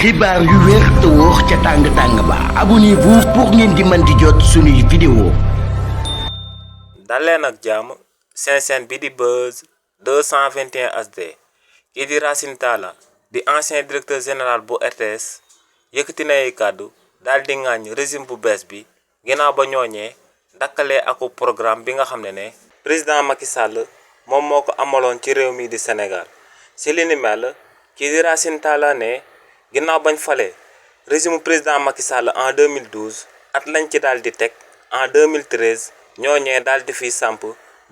xibaar yu wér te wóor ca tàng-tàng ba abonnez-vous pour ngeen di mën di jot suñuy vidéo. daleen ak jàmm seen chaîne bi di Buzz 221 HD kii di Racine Talla di ancien directeur général bu RTS yëkkati na ay kàddu daal di ŋàññ régime bu bees bi ginnaaw ba ñooñee dakkalee aku programme bi nga xam ne président Macky Sall moom moo ko amaloon ci réew mi di Sénégal si li ni mel kii di Racine Talla ne ginnaaw bañ fale régime président Macky Sall en 2012 at lañ ci daal di teg en 2013 ñooñee daal di fiy samp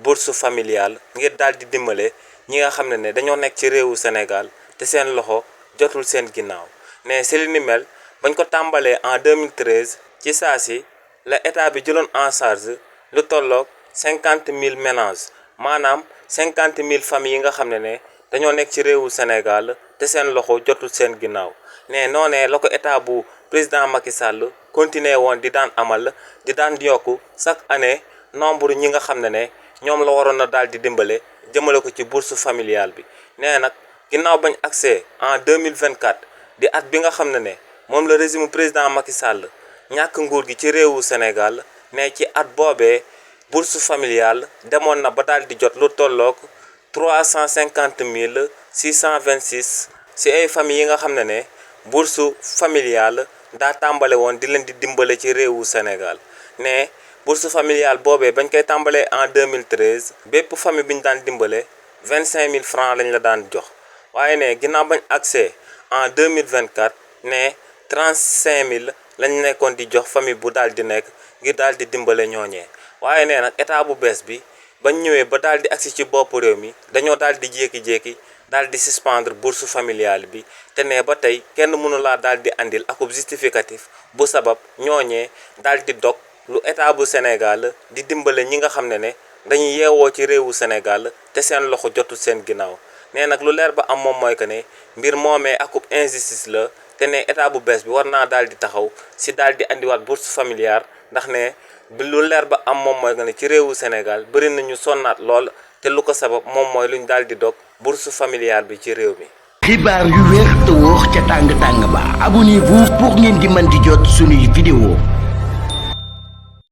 bourse familiale ngir daal di dimbale ñi nga xam ne dañoo nekk ci réewu Sénégal te seen loxo jotul seen ginnaaw ne si li ni mel bañ ko tàmbalee en 2013 ci saa si la état bi jëloon en charge lu tolloog 50 000 ménages maanaam 50 000 familles yi nga xam ne dañoo nekk ci réewu Sénégal te seen loxo jotul seen ginnaaw ne noonee la ko état bu président Macky Sall continué woon di daan amal di daan yokku chaque année nombre ñi nga xam ne ñoom la waroon a daal di dimbale jëmale ko ci bourse familiale bi. nee nag ginnaaw bañ accès en 2024 di at bi nga xam ne moom la régime président Macky Sall ñàkk nguur gi ci réewu Sénégal ne ci at boobee bourse familiale demoon na ba daal di jot lu tolloog 350 626 ci ay familles yi nga xam ne bourse familiale daa tàmbale woon di leen di dimbale ci réewu Sénégal ne bourse familiale boobee bañ koy tàmbalee en 2013 bépp famille bi ñu daan dimbale 25 000 francs lañ la daan jox waaye ne ginnaaw bañ accès en 2024 ne 35 000 lañ nekkoon di jox famille bu daal di nekk ngir daal di dimbale ñooñee waaye ne nag état bu bees bi bañ ñëwee ba daal di agsi ci bopp réew mi dañoo daal di jékki-jékki daal di suspendre bourse familiale bi te ne ba tey kenn mënu laa daal di andil akub justificatif bu sabab ñooñee daal di dog lu état bu Sénégal di dimbale ñi nga xam ne dañuy yeewoo ci réewu Sénégal te seen loxo jotul seen ginnaaw nee nag lu leer ba am moom mooy que ne mbir moomee akub injustice la te ne état bu bees bi war naa daal di taxaw si daal di andiwaat bourse familiale ndax ne lu leer ba am moom mooy que ne ci réewu Sénégal bëri nañu sonnaat lool te lu ko sabab moom mooy luñ daal di dog bourse familiale bi ci réew mi. xibaar yu wér te wóor ca tàng-tàng ba abonnez-vous pour ngeen di mën di jot suñuy vidéo.